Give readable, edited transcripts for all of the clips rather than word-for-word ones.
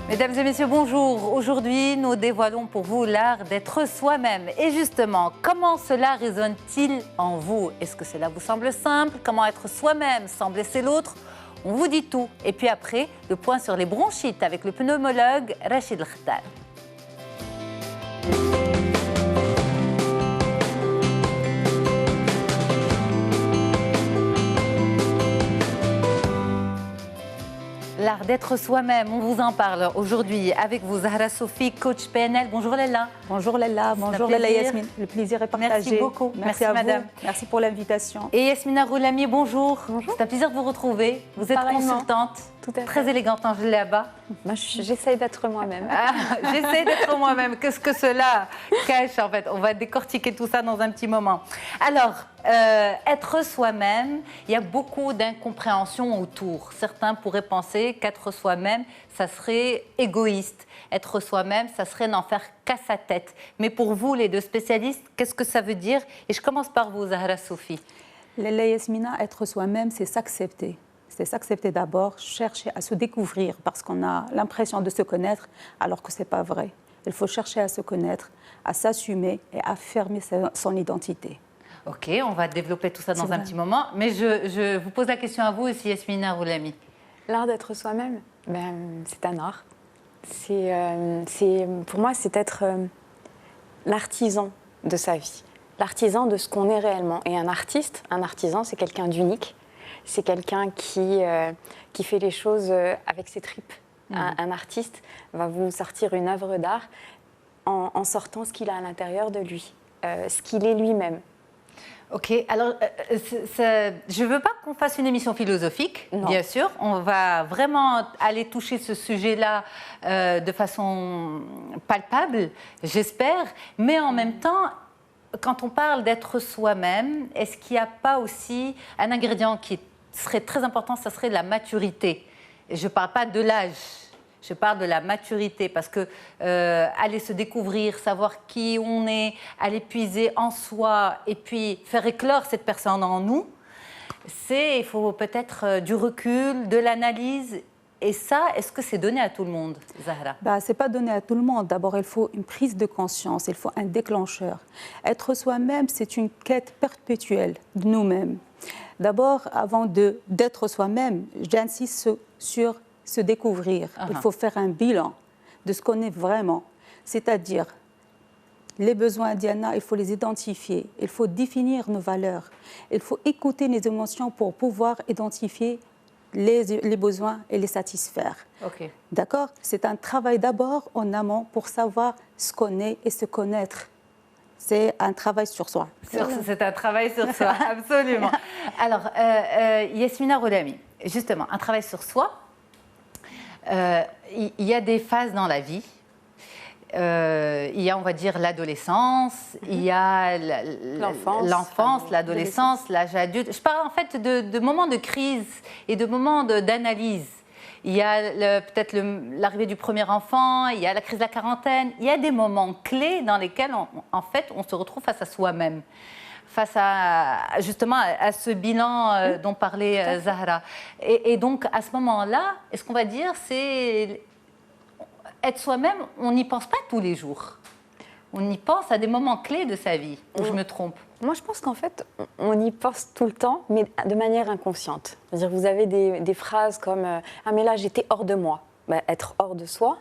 Mesdames et messieurs, bonjour. Aujourd'hui, nous dévoilons pour vous l'art d'être soi-même. Et justement, comment cela résonne-t-il en vous? Est-ce que cela vous semble simple? Comment être soi-même sans blesser l'autre? On vous dit tout. Et puis après, le point sur les bronchites avec le pneumologue Rachid Khtar. L'art d'être soi-même, on vous en parle aujourd'hui avec vous, Zahra Sofi, coach PNL. Bonjour Léla. Bonjour Léla, bonjour Léla Yasmine. Le plaisir est partagé. Merci beaucoup. Merci à madame. vous. Merci pour l'invitation. Et Yasmina Roulami, bonjour. Bonjour. C'est un plaisir de vous retrouver. Vous êtes consultante, Tout à fait. très élégante en djellaba. Moi, j'essaye d'être moi-même. Ah, j'essaie d'être moi-même. Qu'est-ce que cela cache en fait? On va décortiquer tout ça dans un petit moment. Alors, être soi-même, il y a beaucoup d'incompréhension autour. Certains pourraient penser qu'être soi-même, ça serait égoïste. Être soi-même, ça serait n'en faire qu'à sa tête. Mais pour vous, les deux spécialistes, qu'est-ce que ça veut dire? Et je commence par vous, Zahra Sofi. Léla Yasmina, être soi-même, c'est s'accepter. C'est s'accepter d'abord, chercher à se découvrir parce qu'on a l'impression de se connaître alors que ce n'est pas vrai. Il faut chercher à se connaître, à s'assumer et à affirmer son identité. Ok, on va développer tout ça dans un petit moment. Mais je vous pose la question à vous aussi, Yasmina Roulami. L'art d'être soi-même, c'est un art. Pour moi, c'est être l'artisan de sa vie, l'artisan de ce qu'on est réellement. Et un artisan, c'est quelqu'un d'unique. C'est quelqu'un qui fait les choses avec ses tripes. Un artiste va vous sortir une œuvre d'art en sortant ce qu'il a à l'intérieur de lui, ce qu'il est lui-même. Ok, alors je ne veux pas qu'on fasse une émission philosophique, Non. Bien sûr. On va vraiment aller toucher ce sujet-là de façon palpable, j'espère. Mais en même temps, quand on parle d'être soi-même, est-ce qu'il n'y a pas aussi un ingrédient qui serait très important, ça serait la maturité? Et je ne parle pas de l'âge. Je parle de la maturité parce que aller se découvrir, savoir qui on est, aller puiser en soi et puis faire éclore cette personne en nous, il faut peut-être du recul, de l'analyse. Et ça, est-ce que c'est donné à tout le monde, Zahra? Ce n'est pas donné à tout le monde. D'abord, il faut une prise de conscience, il faut un déclencheur. Être soi-même, c'est une quête perpétuelle de nous-mêmes. D'abord, avant d'être soi-même, j'insiste sur se découvrir. Il faut faire un bilan de ce qu'on est vraiment. C'est-à-dire, les besoins d'Iana, il faut les identifier. Il faut définir nos valeurs. Il faut écouter les émotions pour pouvoir identifier les besoins et les satisfaire. Ok. D'accord? C'est un travail d'abord en amont pour savoir ce qu'on est et se connaître. C'est un travail sur soi. C'est un travail sur soi, absolument. Alors, Yasmina Roulami, justement, un travail sur soi. Il y a des phases dans la vie. Il y a, on va dire, l'adolescence, il y a l'enfance, l'adolescence, l'âge adulte. Je parle en fait de moments de crise et de moments d'analyse. Il y a peut-être l'arrivée du premier enfant, il y a la crise de la quarantaine. Il y a des moments clés dans lesquels, en fait, on se retrouve face à soi-même. Face à, justement, à ce bilan dont parlait Zahra. Et donc, à ce moment-là, est-ce qu'on va dire, c'est être soi-même, on n'y pense pas tous les jours. On y pense à des moments clés de sa vie, où je me trompe. Moi, je pense qu'en fait, on y pense tout le temps, mais de manière inconsciente. C'est-à-dire, vous avez des phrases comme « Ah, mais là, j'étais hors de moi ». Être hors de soi,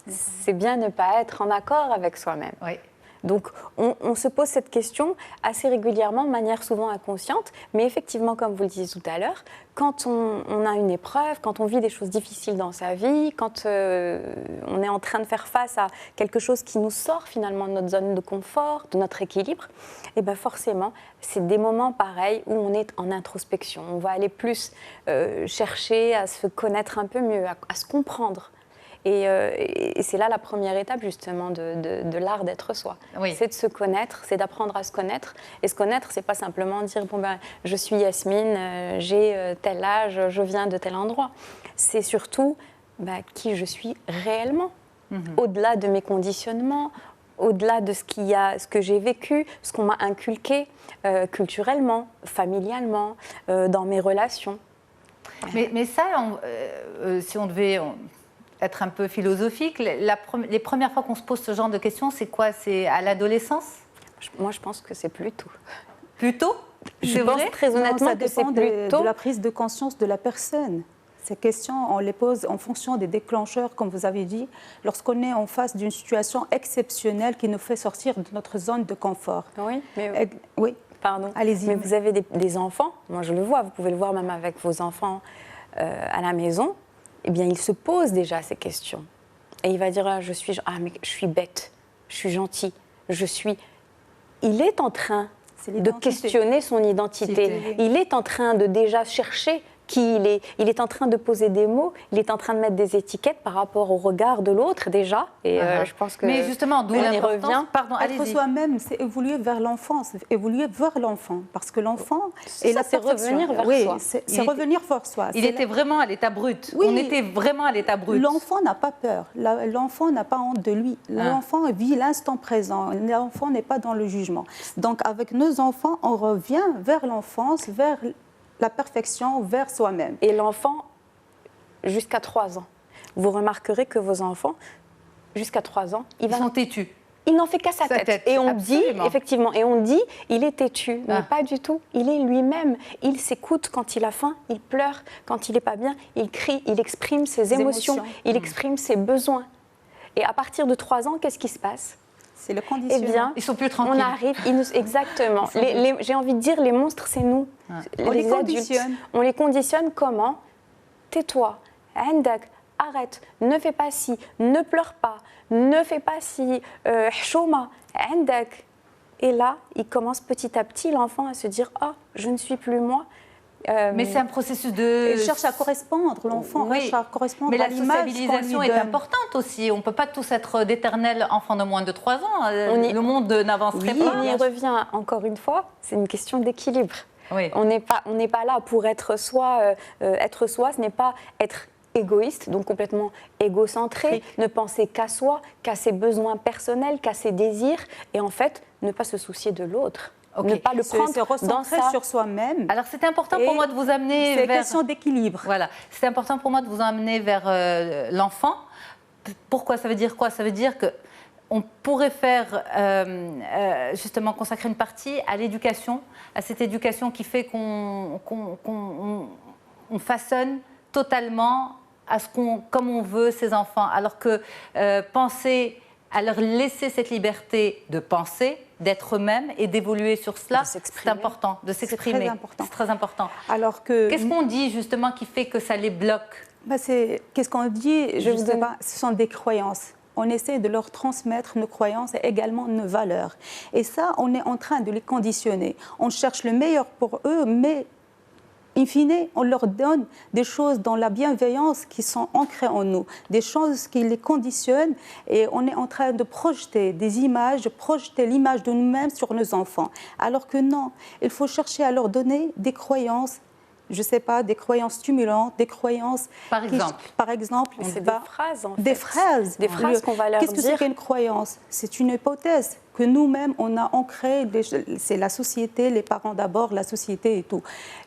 c'est bien ne pas être en accord avec soi-même. Oui. Donc, on se pose cette question assez régulièrement, de manière souvent inconsciente. Mais effectivement, comme vous le disiez tout à l'heure, quand on a une épreuve, quand on vit des choses difficiles dans sa vie, quand on est en train de faire face à quelque chose qui nous sort finalement de notre zone de confort, de notre équilibre, et bien forcément, c'est des moments pareils où on est en introspection. On va aller plus chercher à se connaître un peu mieux, à se comprendre. Et c'est là la première étape justement de l'art d'être soi. Oui. C'est de se connaître, c'est d'apprendre à se connaître. Et se connaître, c'est pas simplement dire je suis Yasmine, j'ai tel âge, je viens de tel endroit. C'est surtout qui je suis réellement, au-delà de mes conditionnements, au-delà de ce que j'ai vécu, ce qu'on m'a inculqué culturellement, familialement, dans mes relations. Mais ça, si on devait être un peu philosophique, les premières fois qu'on se pose ce genre de questions, c'est quoi? C'est à l'adolescence? Moi, je pense que c'est plus tôt. Plus tôt? Je pense très honnêtement que c'est plus tôt. De la prise de conscience de la personne. Ces questions, on les pose en fonction des déclencheurs, comme vous avez dit, lorsqu'on est en face d'une situation exceptionnelle qui nous fait sortir de notre zone de confort. Oui, mais... Oui. Pardon. Allez-y. Mais vous avez des enfants, moi je le vois, vous pouvez le voir même avec vos enfants à la maison, eh bien il se pose déjà ces questions. Et il va dire, mais je suis bête, je suis gentil, Il est en train de questionner son identité. Il est en train de déjà chercher qui il est. Il est en train de poser des mots, il est en train de mettre des étiquettes par rapport au regard de l'autre déjà. Et je pense que... Mais justement, d'où l'importance... Pardon, être soi-même, c'est évoluer vers l'enfant, parce que l'enfant est la perfection. Revenir vers soi. C'est revenir vers soi. Il était vraiment à l'état brut. Oui. On était vraiment à l'état brut. L'enfant n'a pas peur. L'enfant n'a pas honte de lui. L'enfant vit l'instant présent. L'enfant n'est pas dans le jugement. Donc, avec nos enfants, on revient vers l'enfance, vers la perfection, vers soi-même. Et l'enfant, jusqu'à 3 ans. Vous remarquerez que vos enfants, jusqu'à 3 ans, ils sont têtus. Il n'en fait qu'à sa tête. Et on dit, effectivement, il est têtu. Mais pas du tout. Il est lui-même. Il s'écoute quand il a faim, il pleure. Quand il n'est pas bien, il crie, il exprime ses émotions. Il exprime ses besoins. Et à partir de 3 ans, qu'est-ce qui se passe? C'est le conditionnement. Eh bien, ils sont plus tranquilles. On arrive, exactement. J'ai envie de dire, les monstres, c'est nous. On les conditionne. On les conditionne comment? Tais-toi, arrête, ne fais pas ci, ne pleure pas, ne fais pas ci, hchouma, Et là, il commence petit à petit, l'enfant, à se dire, ah, je ne suis plus moi. Mais c'est un processus de... Il cherche à correspondre, l'enfant cherche à correspondre à l'image. Mais la sociabilisation est importante aussi. On ne peut pas tous être d'éternels enfants de moins de 3 ans. Le monde n'avancerait pas. On y revient encore une fois, c'est une question d'équilibre. Oui. On n'est pas là pour être soi. Être soi, ce n'est pas être égoïste, donc complètement égocentré, ne penser qu'à soi, qu'à ses besoins personnels, qu'à ses désirs, et en fait, ne pas se soucier de l'autre. Ne pas le prendre dans sur soi-même. Alors c'est important pour moi de vous amener vers... C'est une question d'équilibre. Voilà, c'est important pour moi de vous amener vers l'enfant. Pourquoi? Ça veut dire quoi? Ça veut dire que on pourrait faire justement consacrer une partie à l'éducation, à cette éducation qui fait qu'on façonne totalement comme on veut ses enfants, alors que penser à leur laisser cette liberté de penser, d'être eux-mêmes et d'évoluer sur cela, c'est important, de s'exprimer. C'est très important. Alors que... Qu'est-ce qu'on dit justement qui fait que ça les bloque? Qu'est-ce qu'on dit? Je ne sais pas, ce sont des croyances. On essaie de leur transmettre nos croyances et également nos valeurs. Et ça, on est en train de les conditionner. On cherche le meilleur pour eux, mais in fine, on leur donne des choses dans la bienveillance qui sont ancrées en nous, des choses qui les conditionnent, et on est en train de projeter des images, de projeter l'image de nous-mêmes sur nos enfants. Alors que non, il faut chercher à leur donner des croyances, je ne sais pas, des croyances stimulantes, des croyances... Par exemple, c'est des phrases, en fait. Des phrases. Des phrases qu'on va leur dire. Qu'est-ce que c'est qu'une croyance? C'est une hypothèse que nous-mêmes, on a ancrée. C'est la société, les parents d'abord, la société et tout.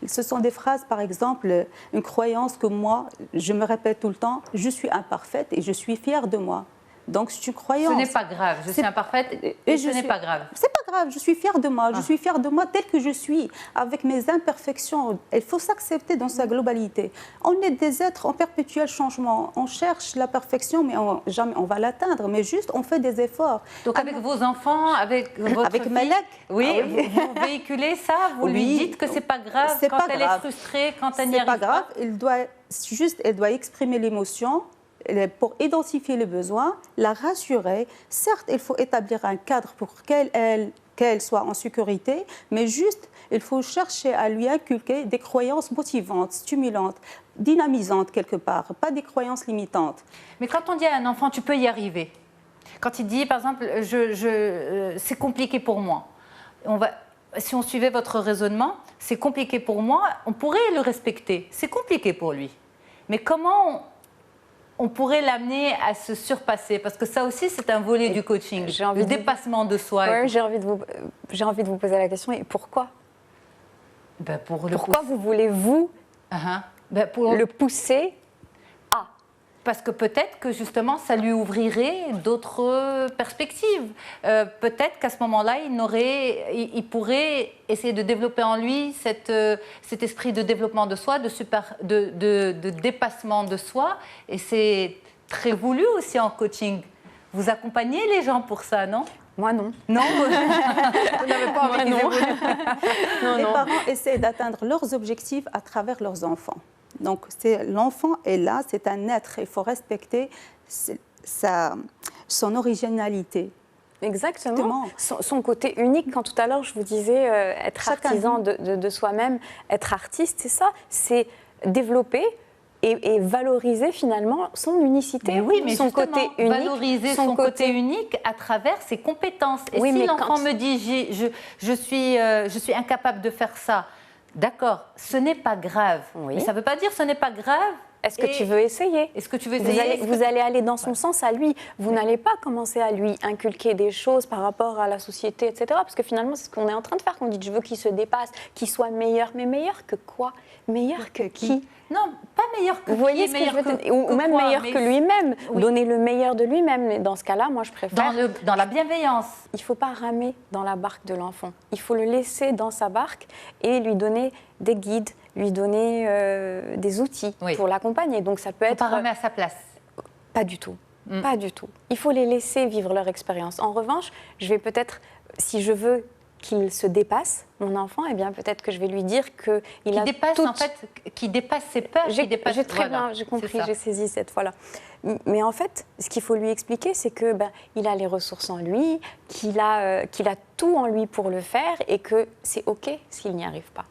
Ce sont des phrases, par exemple, une croyance que moi, je me répète tout le temps, je suis imparfaite et je suis fière de moi. Donc, c'est une croyance. Ce n'est pas grave, je suis imparfaite et ce n'est pas grave. C'est pas grave, je suis fière de moi. Je suis fière de moi telle que je suis, avec mes imperfections. Il faut s'accepter dans sa globalité. On est des êtres en perpétuel changement. On cherche la perfection, mais jamais on va l'atteindre. Mais juste, on fait des efforts. Donc, avec vos enfants, avec votre avec fille, Malek, oui, vous véhiculez ça, vous lui dites que c'est pas grave quand elle est frustrée, quand elle n'y arrive pas. C'est pas grave, elle doit exprimer l'émotion pour identifier les besoins, la rassurer. Certes, il faut établir un cadre pour qu'elle soit en sécurité, mais juste, il faut chercher à lui inculquer des croyances motivantes, stimulantes, dynamisantes quelque part, pas des croyances limitantes. Mais quand on dit à un enfant, tu peux y arriver, quand il dit, par exemple, c'est compliqué pour moi, si on suivait votre raisonnement, c'est compliqué pour moi, on pourrait le respecter, c'est compliqué pour lui. Mais comment on pourrait l'amener à se surpasser? Parce que ça aussi, c'est un volet du coaching, le dépassement de soi. Oui, j'ai envie de vous poser la question, et pourquoi? Pourquoi vous voulez, le pousser à? Parce que peut-être que justement, ça lui ouvrirait d'autres perspectives. Peut-être qu'à ce moment-là, il pourrait essayer de développer en lui cet esprit de développement de soi, de dépassement de soi. Et c'est très voulu aussi en coaching. Vous accompagnez les gens pour ça, non ? Moi, non. Non, vous n'avez pas envie qu'ils évoluent. Les parents essaient d'atteindre leurs objectifs à travers leurs enfants. Donc, l'enfant est là, c'est un être, il faut respecter son originalité. Exactement. Son côté unique. Quand tout à l'heure, je vous disais être artisan de soi-même, être artiste, c'est ça, c'est développer et valoriser finalement son unicité, mais son côté unique. Valoriser son côté unique à travers ses compétences. Et si l'enfant me dit je suis incapable de faire ça, d'accord, ce n'est pas grave. Oui. Mais ça ne veut pas dire ce n'est pas grave. Est-ce que tu veux essayer ? Est-ce que tu veux essayer ? Vous allez aller dans son sens à lui. Vous n'allez pas commencer à lui inculquer des choses par rapport à la société, etc. Parce que finalement, c'est ce qu'on est en train de faire. Qu'on dit, je veux qu'il se dépasse, qu'il soit meilleur. Mais meilleur que quoi ? Meilleur que qui ? Non, pas meilleur que vous voyez ce que je veux dire ? Ou même meilleur que lui-même. Oui. Donner le meilleur de lui-même. Mais dans ce cas-là, moi, je préfère... Dans la bienveillance. Il ne faut pas ramer dans la barque de l'enfant. Il faut le laisser dans sa barque et lui donner des guides, lui donner des outils pour l'accompagner. Donc ça peut être... Pas ramer à sa place. Pas du tout. Pas du tout. Il faut les laisser vivre leur expérience. En revanche, je vais peut-être, si je veux qu'il se dépasse, mon enfant, eh bien peut-être que je vais lui dire qu'il a dépasse, en fait, qui dépasse ses peurs. J'ai très bien, j'ai compris, j'ai saisi cette fois-là. Mais en fait, ce qu'il faut lui expliquer, c'est que il a les ressources en lui, qu'il a tout en lui pour le faire et que c'est OK s'il n'y arrive pas.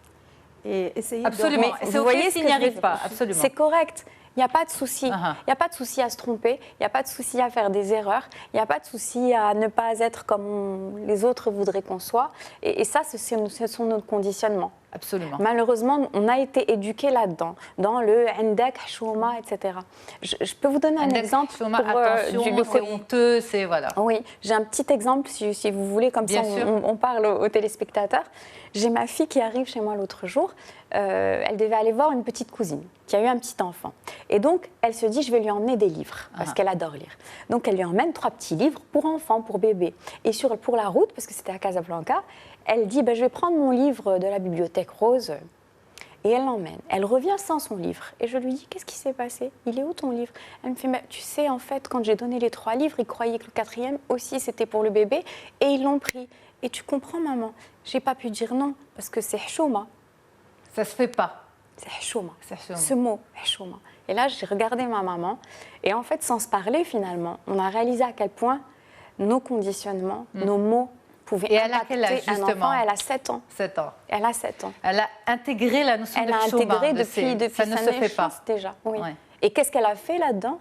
Et essayer absolument. C'est OK s'il n'y arrive pas. Absolument. C'est correct. Il n'y a pas de souci. Il n'y a pas de souci à se tromper. Il n'y a pas de souci à faire des erreurs. Il n'y a pas de souci à ne pas être comme les autres voudraient qu'on soit. Et ça, ce sont nos conditionnements. Absolument. Malheureusement, on a été éduqués là-dedans, dans le endek, chouma, etc. Je peux vous donner un exemple pour attention, c'est honteux, c'est voilà. Oui, j'ai un petit exemple si vous voulez, comme bien ça on parle aux téléspectateurs. J'ai ma fille qui arrive chez moi l'autre jour. Elle devait aller voir une petite cousine qui a eu un petit enfant. Et donc, elle se dit, je vais lui emmener des livres, parce qu'elle adore lire. Donc, elle lui emmène 3 petits livres pour enfants, pour bébés. Et pour la route, parce que c'était à Casablanca, elle dit, je vais prendre mon livre de la bibliothèque rose. Et elle l'emmène. Elle revient sans son livre. Et je lui dis, qu'est-ce qui s'est passé ? Il est où ton livre ? Elle me fait, tu sais, en fait, quand j'ai donné les 3 livres, ils croyaient que le 4e aussi, c'était pour le bébé. Et ils l'ont pris. Et tu comprends, maman, j'ai pas pu dire non, parce que c'est chouma. Ça se fait pas. C'est chouma. Ce mot, chouma. Et là, j'ai regardé ma maman. Et en fait, sans se parler, finalement, on a réalisé à quel point nos conditionnements, nos mots, et elle a quel âge, justement ? Elle a 7 ans. 7 ans. Elle a 7 ans. Elle a intégré la notion de chouma. Elle a intégré depuis ça ne se fait pas. Déjà. Oui. Ouais. Et qu'est-ce qu'elle a fait là-dedans ?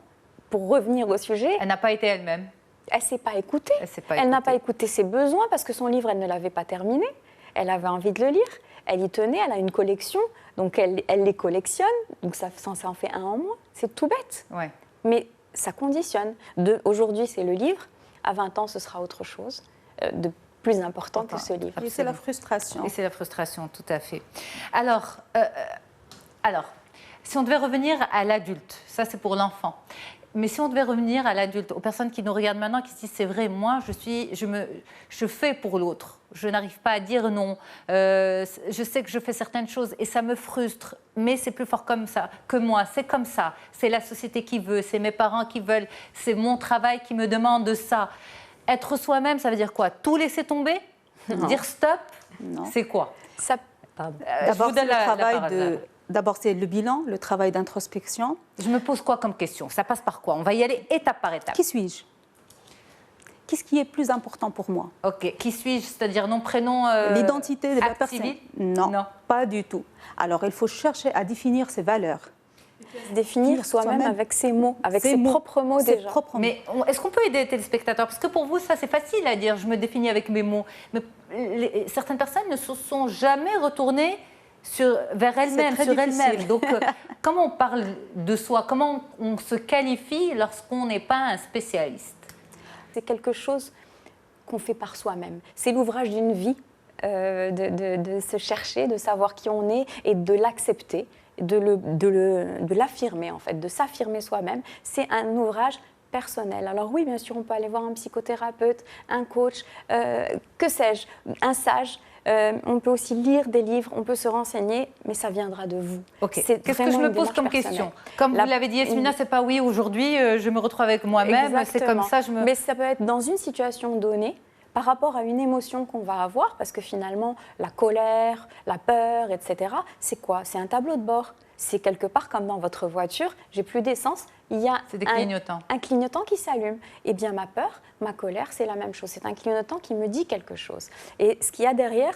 Pour revenir au sujet, elle n'a pas été elle-même. Elle ne s'est pas écoutée. Elle n'a pas écouté ses besoins parce que son livre, elle ne l'avait pas terminé. Elle avait envie de le lire. Elle y tenait, elle a une collection. Donc elle les collectionne. Donc ça en fait un en moins. C'est tout bête. Ouais. Mais ça conditionne. Aujourd'hui, c'est le livre. À 20 ans, ce sera autre chose. De plus important que ce livre. Et c'est la frustration. Et c'est la frustration, tout à fait. Alors, si on devait revenir à l'adulte, ça c'est pour l'enfant, mais si on devait revenir à l'adulte, aux personnes qui nous regardent maintenant, qui se disent c'est vrai, moi je fais pour l'autre, je n'arrive pas à dire non, je sais que je fais certaines choses et ça me frustre, mais c'est plus fort comme ça que moi, c'est comme ça, c'est la société qui veut, c'est mes parents qui veulent, c'est mon travail qui me demande ça. Être soi-même, ça veut dire quoi ? Tout laisser tomber ? Dire stop ? Non. C'est quoi ? D'abord, c'est le travail D'abord, c'est le bilan, le travail d'introspection. Je me pose quoi comme question ? Ça passe par quoi ? On va y aller étape par étape. Qui suis-je ? Qu'est-ce qui est plus important pour moi ? Ok. Qui suis-je ? C'est-à-dire nom, prénom, l'identité de la personne. Civil ? Non, pas du tout. Alors, il faut chercher à définir ses valeurs. Définir soi-même avec ses mots, avec ses propres mots déjà. Mais est-ce qu'on peut aider les téléspectateurs ? Parce que pour vous, ça c'est facile à dire, je me définis avec mes mots. Mais certaines personnes ne se sont jamais retournées vers elles-mêmes, sur elles-mêmes. Donc, comment on parle de soi ? Comment on se qualifie lorsqu'on n'est pas un spécialiste ? C'est quelque chose qu'on fait par soi-même. C'est l'ouvrage d'une vie, de se chercher, de savoir qui on est et de l'accepter. de l'affirmer en fait, de s'affirmer soi-même. C'est un ouvrage personnel. Alors oui, bien sûr, on peut aller voir un psychothérapeute, un coach, que sais-je, un sage. On peut aussi lire des livres, on peut se renseigner, mais ça viendra de vous. Okay. Qu'est-ce que je me pose comme question? Comme vous l'avez dit, Yasmina, c'est pas oui, aujourd'hui, je me retrouve avec moi-même, c'est comme ça. Mais ça peut être dans une situation donnée, par rapport à une émotion qu'on va avoir, parce que finalement, la colère, la peur, etc., c'est quoi? C'est un tableau de bord. C'est quelque part comme dans votre voiture, j'ai plus d'essence, il y a un clignotant qui s'allume. Eh bien, ma peur, ma colère, c'est la même chose. C'est un clignotant qui me dit quelque chose. Et ce qu'il y a derrière,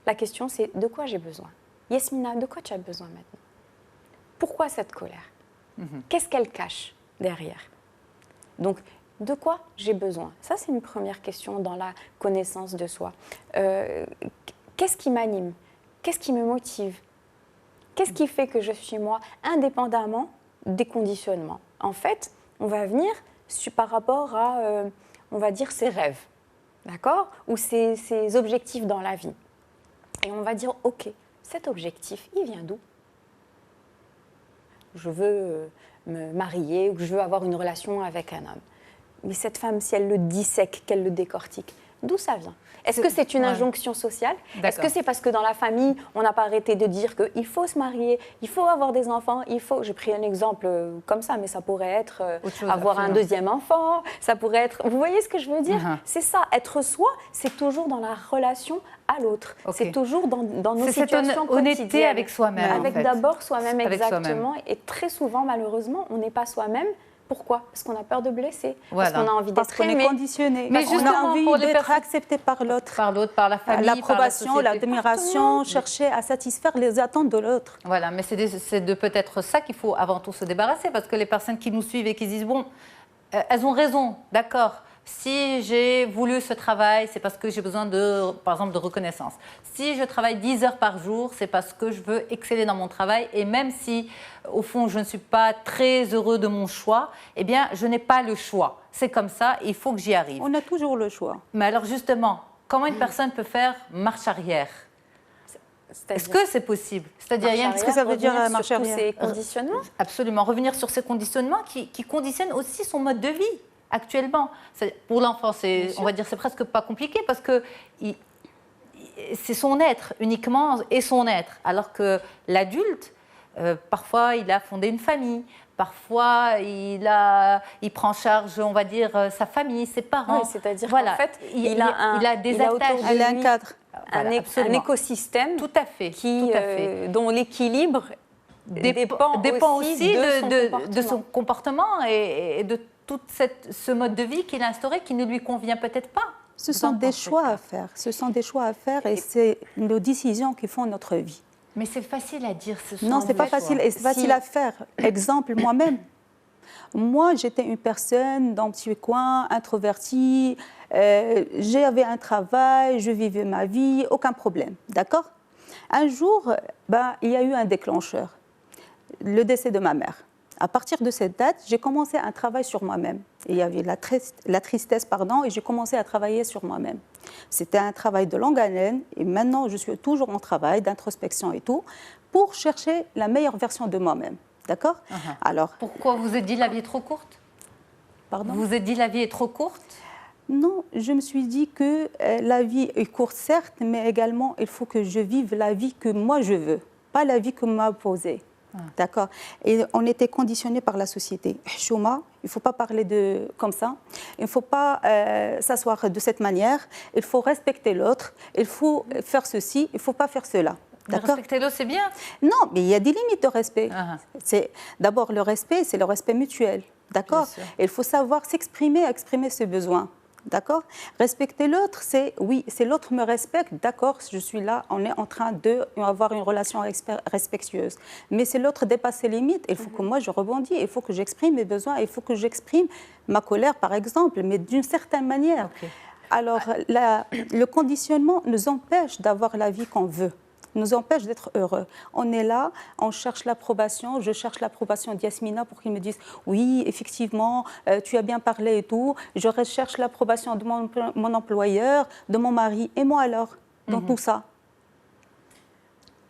la question, c'est de quoi j'ai besoin? Yasmina, de quoi tu as besoin maintenant? Pourquoi cette colère? Qu'est-ce qu'elle cache derrière? Donc, de quoi j'ai besoin? Ça, c'est une première question dans la connaissance de soi. Qu'est-ce qui m'anime? Qu'est-ce qui me motive? Qu'est-ce qui fait que je suis moi, indépendamment des conditionnements? En fait, on va venir par rapport à, on va dire, ses rêves, d'accord? Ou ses objectifs dans la vie. Et on va dire, OK, cet objectif, il vient d'où? Je veux me marier ou je veux avoir une relation avec un homme. Mais cette femme, si elle le dissèque, qu'elle le décortique, d'où ça vient? Est-ce que c'est une injonction sociale? Est-ce que c'est parce que dans la famille, on n'a pas arrêté de dire qu'il faut se marier, il faut avoir des enfants, il faut... J'ai pris un exemple comme ça, mais ça pourrait être avoir un deuxième enfant, ça pourrait être... Vous voyez ce que je veux dire? C'est ça, être soi, c'est toujours dans la relation à l'autre. C'est toujours dans nos situations quotidiennes. C'est honnêteté avec soi-même, avec d'abord soi-même, exactement. Et très souvent, malheureusement, on n'est pas soi-même. Pourquoi? Parce qu'on a peur de blesser, parce qu'on a envie d'être aimé. Parce qu'on est conditionné. Mais on a envie d'être accepté par l'autre. Par la famille, l'approbation, l'admiration, chercher à satisfaire les attentes de l'autre. Voilà, mais c'est de peut-être ça qu'il faut avant tout se débarrasser, parce que les personnes qui nous suivent et qui disent, bon, elles ont raison, d'accord. Si j'ai voulu ce travail, c'est parce que j'ai besoin, par exemple, de reconnaissance. Si je travaille 10 heures par jour, c'est parce que je veux exceller dans mon travail. Et même si, au fond, je ne suis pas très heureux de mon choix, eh bien, je n'ai pas le choix. C'est comme ça, il faut que j'y arrive. On a toujours le choix. Mais alors, justement, comment une personne peut faire marche arrière? Est-ce que c'est possible? C'est-à-dire, qu'est-ce que ça veut dire marche arrière? Sur ses conditionnements? Absolument, revenir sur ses conditionnements qui conditionnent aussi son mode de vie. Actuellement, pour l'enfant, on va dire, c'est presque pas compliqué parce que c'est son être uniquement et son être, alors que l'adulte, parfois, il a fondé une famille, parfois, il prend en charge, on va dire, sa famille, ses parents. Oui, c'est-à-dire qu'en fait, il a des attaches, il a un cadre, un écosystème, tout à fait, dont l'équilibre dépend aussi de son comportement et de tout ce mode de vie qu'il a instauré qui ne lui convient peut-être pas. Ce sont des choix à faire. Ce sont des choix à faire et c'est nos décisions qui font notre vie. Mais c'est facile à dire. Non, c'est pas facile et c'est facile à faire. Exemple, moi-même. Moi, j'étais une personne dans un petit coin, introvertie. J'avais un travail, je vivais ma vie, aucun problème. D'accord? Un jour, il y a eu un déclencheur. Le décès de ma mère. À partir de cette date, j'ai commencé un travail sur moi-même. Il y avait la tristesse, et j'ai commencé à travailler sur moi-même. C'était un travail de longue haleine et maintenant, je suis toujours en travail d'introspection et tout pour chercher la meilleure version de moi-même. D'accord? Alors, pourquoi vous vous êtes dit la vie est trop courte? Pardon? Vous vous êtes dit la vie est trop courte? Non, je me suis dit que la vie est courte, certes, mais également, il faut que je vive la vie que moi je veux, pas la vie qu'on m'a posée. D'accord. Et on était conditionné par la société. Chouma, il ne faut pas parler comme ça. Il ne faut pas s'asseoir de cette manière. Il faut respecter l'autre. Il faut faire ceci. Il ne faut pas faire cela. Respecter l'autre, c'est bien. Non, mais il y a des limites de respect. D'abord, le respect, c'est le respect mutuel. D'accord. Il faut savoir s'exprimer, exprimer ses besoins. D'accord? Respecter l'autre, c'est l'autre me respecte, d'accord, je suis là, on est en train d'avoir une relation respectueuse. Mais si l'autre dépasse ses limites, il faut que moi je rebondisse, il faut que j'exprime mes besoins, il faut que j'exprime ma colère par exemple, mais d'une certaine manière. Alors, le conditionnement nous empêche d'avoir la vie qu'on veut. Nous empêche d'être heureux. On est là, on cherche l'approbation, je cherche l'approbation d'Yasmina pour qu'il me dise « Oui, effectivement, tu as bien parlé et tout. » Je recherche l'approbation de mon employeur, de mon mari. Et moi alors, dans tout ça?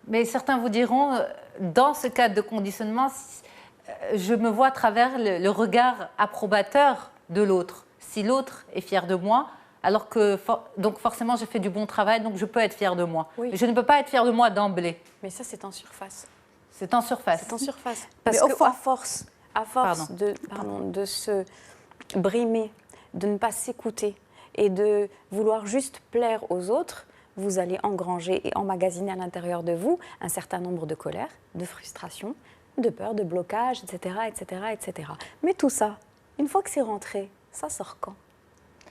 Mais certains vous diront, dans ce cadre de conditionnement, je me vois à travers le regard approbateur de l'autre. Si l'autre est fier de moi, alors que donc forcément je fais du bon travail, donc je peux être fier de moi. Oui. Mais je ne peux pas être fier de moi d'emblée. Mais ça, c'est en surface. C'est en surface. C'est en surface. Parce qu'à force de se brimer, de ne pas s'écouter et de vouloir juste plaire aux autres, vous allez engranger et emmagasiner à l'intérieur de vous un certain nombre de colères, de frustrations, de peurs, de blocages, etc., etc., etc. Mais tout ça, une fois que c'est rentré, ça sort quand?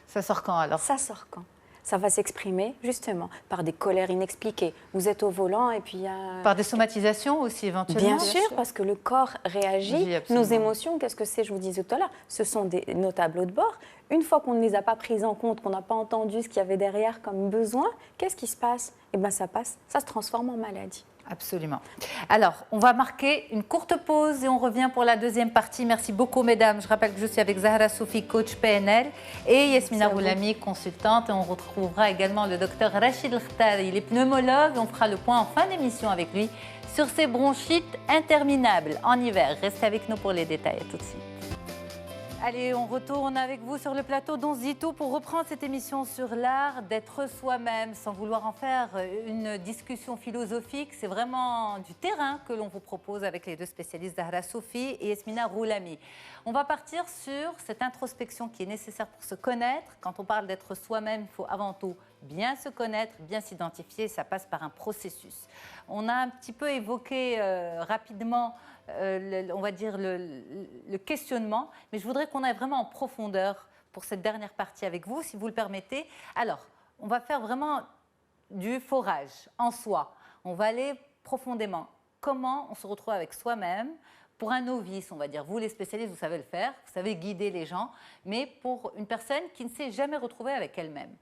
Ça sort quand alors? Ça sort quand? Ça va s'exprimer justement par des colères inexpliquées. Vous êtes au volant et puis il y a... Par des somatisations aussi éventuellement? Bien sûr, parce que le corps réagit. Oui, absolument. Nos émotions, qu'est-ce que c'est? Je vous disais tout à l'heure, ce sont nos tableaux de bord. Une fois qu'on ne les a pas prises en compte, qu'on n'a pas entendu ce qu'il y avait derrière comme besoin, qu'est-ce qui se passe? Eh bien ça passe, ça se transforme en maladie. Absolument. Alors, on va marquer une courte pause et on revient pour la deuxième partie. Merci beaucoup, mesdames. Je rappelle que je suis avec Zahra Soufi, coach PNL, et Yasmina Roulami, consultante. Et on retrouvera également le docteur Rachid Lkhtari, il est pneumologue. On fera le point en fin d'émission avec lui sur ces bronchites interminables en hiver. Restez avec nous pour les détails. À tout de suite. Allez, on retourne avec vous sur le plateau d'Onzitou pour reprendre cette émission sur l'art d'être soi-même, sans vouloir en faire une discussion philosophique. C'est vraiment du terrain que l'on vous propose avec les deux spécialistes Zahra Soufi et Yasmina Roulami. On va partir sur cette introspection qui est nécessaire pour se connaître. Quand on parle d'être soi-même, il faut avant tout bien se connaître, bien s'identifier. Ça passe par un processus. On a un petit peu évoqué rapidement on va dire le questionnement, mais je voudrais qu'on aille vraiment en profondeur pour cette dernière partie avec vous, si vous le permettez. Alors, on va faire vraiment du forage en soi. On va aller profondément. Comment on se retrouve avec soi-même? Pour un novice, on va dire, vous les spécialistes, vous savez le faire, vous savez guider les gens, mais pour une personne qui ne s'est jamais retrouvée avec elle-même,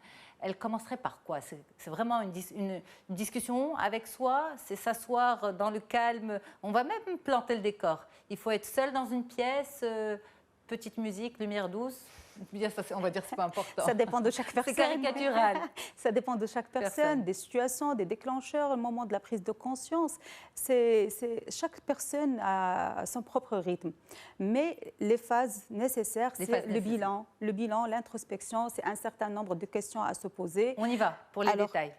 elle commencerait par quoi? C'est vraiment une discussion avec soi, c'est s'asseoir dans le calme, on va même planter le décor. Il faut être seul dans une pièce, petite musique, lumière douce. On va dire que ce n'est pas important. Ça dépend de chaque personne. C'est caricatural. Ça dépend de chaque personne, des situations, des déclencheurs, le moment de la prise de conscience. Chaque personne a son propre rythme. Mais les phases nécessaires, c'est le bilan, l'introspection, c'est un certain nombre de questions à se poser. On y va pour les détails.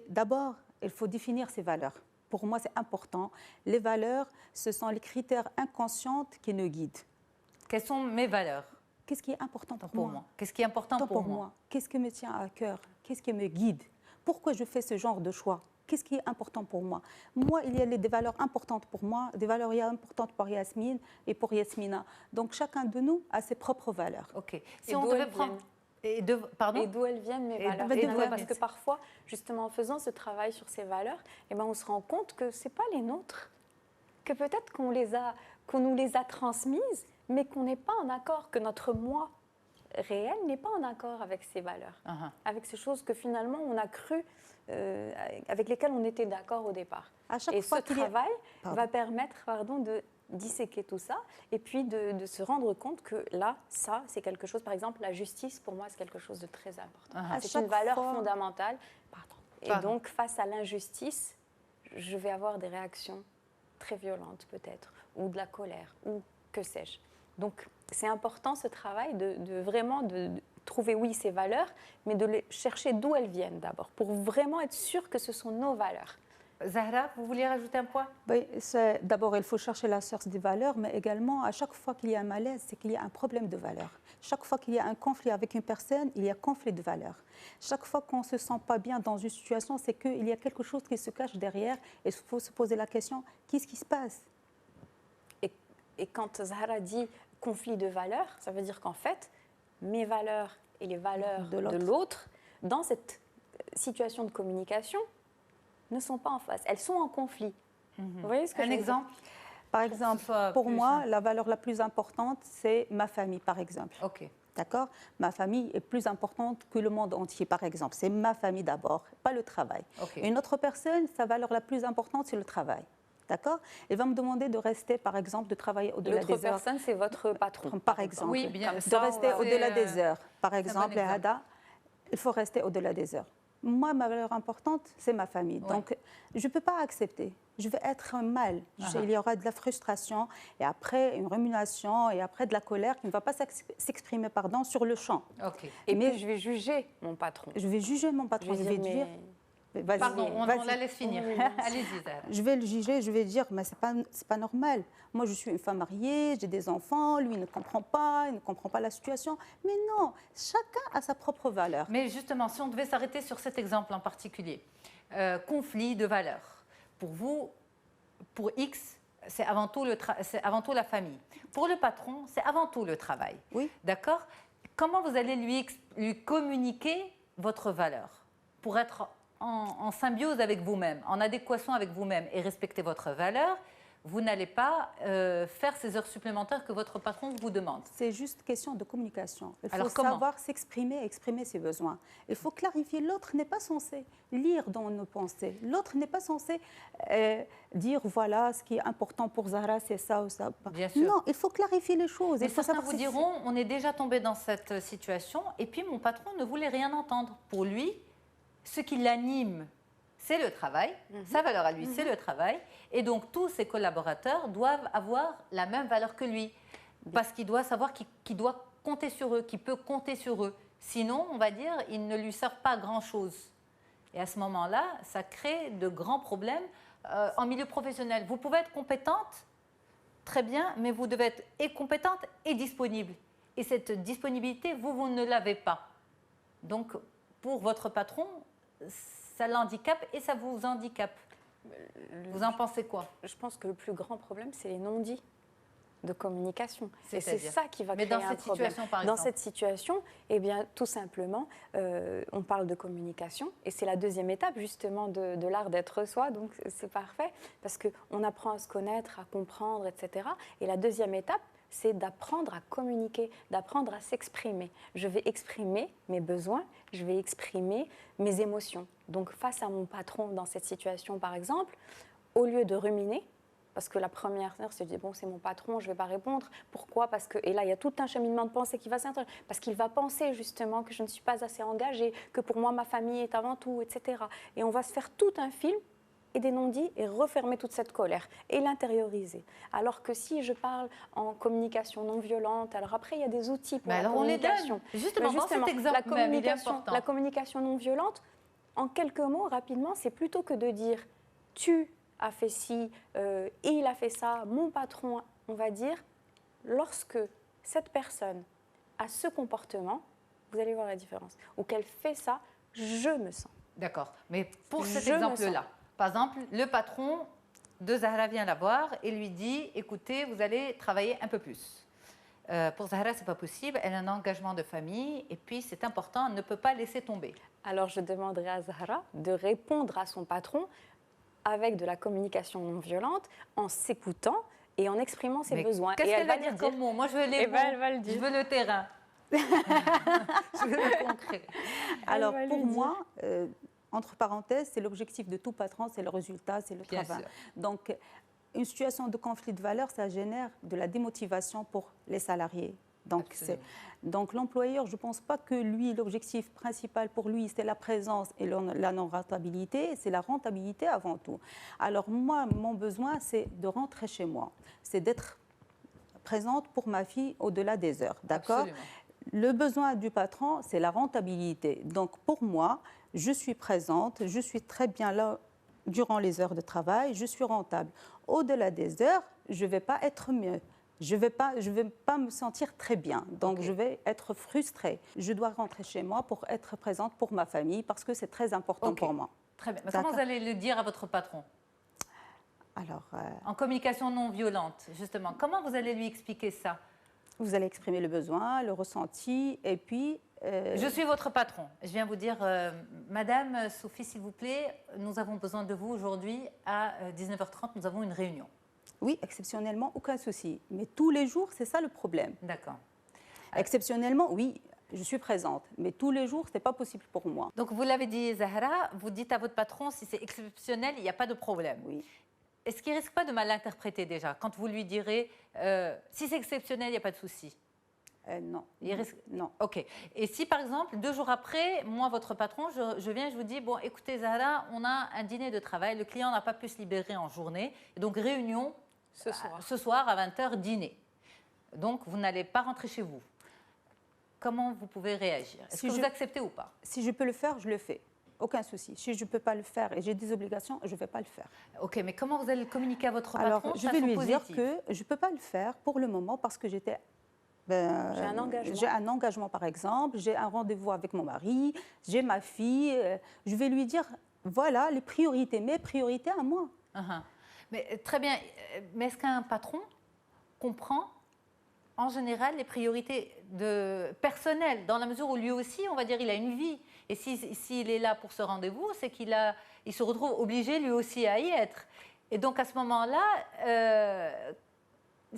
D'abord, il faut définir ses valeurs. Pour moi, c'est important. Les valeurs, ce sont les critères inconscients qui nous guident. Quelles sont mes valeurs? Qu'est-ce qui est important pour moi? Qu'est-ce qui est important pour moi? Qu'est-ce qui me tient à cœur? Qu'est-ce qui me guide? Pourquoi je fais ce genre de choix? Qu'est-ce qui est important pour moi? Moi, il y a des valeurs importantes pour moi, des valeurs importantes pour Yasmine et pour Yasmina. Donc, chacun de nous a ses propres valeurs. OK. Si on devait prendre... Et d'où elles viennent, mes valeurs? Parce que parfois, justement, en faisant ce travail sur ces valeurs, on se rend compte que ce n'est pas les nôtres, que peut-être qu'on nous les a transmises, mais qu'on n'est pas en accord, que notre moi réel n'est pas en accord avec ces valeurs, avec ces choses que finalement on a cru, avec lesquelles on était d'accord au départ. Et ce travail va permettre de disséquer tout ça et puis de se rendre compte que là, ça, c'est quelque chose, par exemple, la justice, pour moi, c'est quelque chose de très important. C'est une valeur fondamentale. Et donc, face à l'injustice, je vais avoir des réactions très violentes peut-être, ou de la colère, ou que sais-je. Donc, c'est important ce travail de vraiment trouver, oui, ces valeurs, mais de les chercher d'où elles viennent d'abord, pour vraiment être sûr que ce sont nos valeurs. Zahra, vous vouliez rajouter un point? Oui, d'abord, il faut chercher la source des valeurs, mais également, à chaque fois qu'il y a un malaise, c'est qu'il y a un problème de valeurs. Chaque fois qu'il y a un conflit avec une personne, il y a conflit de valeurs. Chaque fois qu'on ne se sent pas bien dans une situation, c'est qu'il y a quelque chose qui se cache derrière, et il faut se poser la question, qu'est-ce qui se passe? Et quand Zahra dit conflit de valeurs, ça veut dire qu'en fait, mes valeurs et les valeurs de l'autre, dans cette situation de communication, ne sont pas en face. Elles sont en conflit. Vous voyez ce que je veux dire? exemple? Par exemple, pour moi, la valeur la plus importante, c'est ma famille, par exemple. OK. D'accord? Ma famille est plus importante que le monde entier, par exemple. C'est ma famille d'abord, pas le travail. Okay. Une autre personne, sa valeur la plus importante, c'est le travail. D'accord? Il va me demander de rester, par exemple, de travailler au-delà des heures. L'autre personne, c'est votre patron. Par exemple. Oui, bien. De rester au-delà des heures. Par exemple, il faut rester au-delà des heures. moi, ma valeur importante, c'est ma famille. Ouais. Donc, je ne peux pas accepter. Je vais être mal. Il y aura de la frustration, et après une rumination, et après de la colère qui ne va pas s'exprimer sur le champ. Ok. Et puis, je vais juger mon patron. Je vais juger mon patron. Je vais dire... Pardon, on la laisse finir. Allez-y, Zahra. Je vais le juger, je vais dire, mais c'est pas normal. Moi, je suis une femme mariée, j'ai des enfants, lui, il ne comprend pas la situation. Mais non, chacun a sa propre valeur. Mais justement, si on devait s'arrêter sur cet exemple en particulier, conflit de valeurs. Pour vous, pour X, c'est avant tout la famille. Pour le patron, c'est avant tout le travail. Oui. D'accord? Comment vous allez lui communiquer votre valeur pour être en symbiose avec vous-même, en adéquation avec vous-même et respecter votre valeur? Vous n'allez pas faire ces heures supplémentaires que votre patron vous demande. C'est juste question de communication. Il faut Alors, savoir s'exprimer, exprimer ses besoins. Il faut clarifier. L'autre n'est pas censé lire dans nos pensées. L'autre n'est pas censé dire, voilà, ce qui est important pour Zahra, c'est ça ou ça. Bien sûr. Non, il faut clarifier les choses. Mais certains vous diront, on est déjà tombé dans cette situation et puis mon patron ne voulait rien entendre. Pour lui, ce qui l'anime, c'est le travail, sa valeur à lui, c'est le travail. Et donc, tous ses collaborateurs doivent avoir la même valeur que lui. Parce qu'il doit savoir qu'il doit compter sur eux, qu'il peut compter sur eux. Sinon, on va dire, ils ne lui servent pas grand-chose. Et à ce moment-là, ça crée de grands problèmes en milieu professionnel. Vous pouvez être compétente, très bien, mais vous devez être et compétente et disponible. Et cette disponibilité, vous ne l'avez pas. Donc, pour votre patron, ça l'handicape et ça vous handicape. Vous en pensez quoi? Je pense que le plus grand problème, c'est les non-dits de communication. Et c'est C'est-à-dire ça qui va créer un problème. Mais dans cette situation, par exemple? Dans cette situation, eh bien, tout simplement, on parle de communication et c'est la deuxième étape, justement, de l'art d'être soi. Donc, c'est parfait parce qu'on apprend à se connaître, à comprendre, etc. Et la deuxième étape, c'est d'apprendre à communiquer, d'apprendre à s'exprimer. Je vais exprimer mes besoins, je vais exprimer mes émotions. Donc, face à mon patron dans cette situation, par exemple, au lieu de ruminer, parce que la première heure, c'est de dire, bon, c'est mon patron, je ne vais pas répondre. Pourquoi? Parce que, et là, il y a tout un cheminement de pensée qui va s'introduire. Parce qu'il va penser justement que je ne suis pas assez engagée, que pour moi, ma famille est avant tout, etc. Et on va se faire tout un film et des non-dits et refermer toute cette colère et l'intérioriser. Alors que si je parle en communication non violente, alors après, il y a des outils pour la communication. Justement, dans cet exemple la communication non violente, en quelques mots, rapidement, c'est plutôt que de dire « tu a fait ci, il a fait ça, mon patron », on va dire, lorsque cette personne a ce comportement, vous allez voir la différence, ou qu'elle fait ça, je me sens. D'accord, mais pour cet exemple-là, par exemple, le patron de Zahra vient la voir et lui dit « écoutez, vous allez travailler un peu plus ». Pour Zahra, ce n'est pas possible, elle a un engagement de famille et puis c'est important, elle ne peut pas laisser tomber. Alors je demanderai à Zahra de répondre à son patron avec de la communication non violente, en s'écoutant et en exprimant ses besoins. Qu'est-ce qu'elle va dire comme mot? Moi, je veux les mots, je veux le terrain. Je veux le concret. Alors, pour moi, entre parenthèses, c'est l'objectif de tout patron, c'est le résultat, c'est le travail. Sûr. Donc, une situation de conflit de valeurs, ça génère de la démotivation pour les salariés. Donc l'employeur, je ne pense pas que lui, l'objectif principal pour lui, c'est la présence et la non-rentabilité, c'est la rentabilité avant tout. Alors moi, mon besoin, c'est de rentrer chez moi, c'est d'être présente pour ma fille au-delà des heures, d'accord? Le besoin du patron, c'est la rentabilité. Donc pour moi, je suis présente, je suis très bien là durant les heures de travail, je suis rentable. Au-delà des heures, je ne vais pas être mieux. Je vais pas me sentir très bien, donc je vais être frustrée. Je dois rentrer chez moi pour être présente pour ma famille parce que c'est très important pour moi. Très bien. Mais comment vous allez le dire à votre patron? Alors, en communication non violente, justement. Comment vous allez lui expliquer ça? Vous allez exprimer le besoin, le ressenti, et puis... Je suis votre patron. Je viens vous dire, Madame Sophie, s'il vous plaît, nous avons besoin de vous aujourd'hui à 19h30, nous avons une réunion. Oui, exceptionnellement, aucun souci. Mais tous les jours, c'est ça le problème. D'accord. Exceptionnellement, oui, je suis présente. Mais tous les jours, ce n'est pas possible pour moi. Donc, vous l'avez dit, Zahra, vous dites à votre patron, si c'est exceptionnel, il n'y a pas de problème. Oui. Est-ce qu'il ne risque pas de mal interpréter déjà, quand vous lui direz, si c'est exceptionnel, il n'y a pas de souci? Non. Non. OK. Et si, par exemple, 2 jours après, moi, votre patron, je viens et je vous dis, bon, écoutez, Zahra, on a un dîner de travail, le client n'a pas pu se libérer en journée, et donc réunion ce soir à 20h, dîner. Donc, vous n'allez pas rentrer chez vous. Comment vous pouvez réagir? Est-ce que vous acceptez ou pas? Si je peux le faire, je le fais. Aucun souci. Si je ne peux pas le faire et j'ai des obligations, je ne vais pas le faire. OK, mais comment vous allez le communiquer à votre patron? Alors, je vais lui dire que je ne peux pas le faire pour le moment parce que j'ai un engagement. J'ai un engagement, par exemple, j'ai un rendez-vous avec mon mari, j'ai ma fille. Je vais lui dire, voilà les priorités, mes priorités à moi. Mais très bien, mais est-ce qu'un patron comprend en général les priorités personnelles, dans la mesure où lui aussi, on va dire, il a une vie. Et s'il est là pour ce rendez-vous, c'est il se retrouve obligé lui aussi à y être. Et donc à ce moment-là,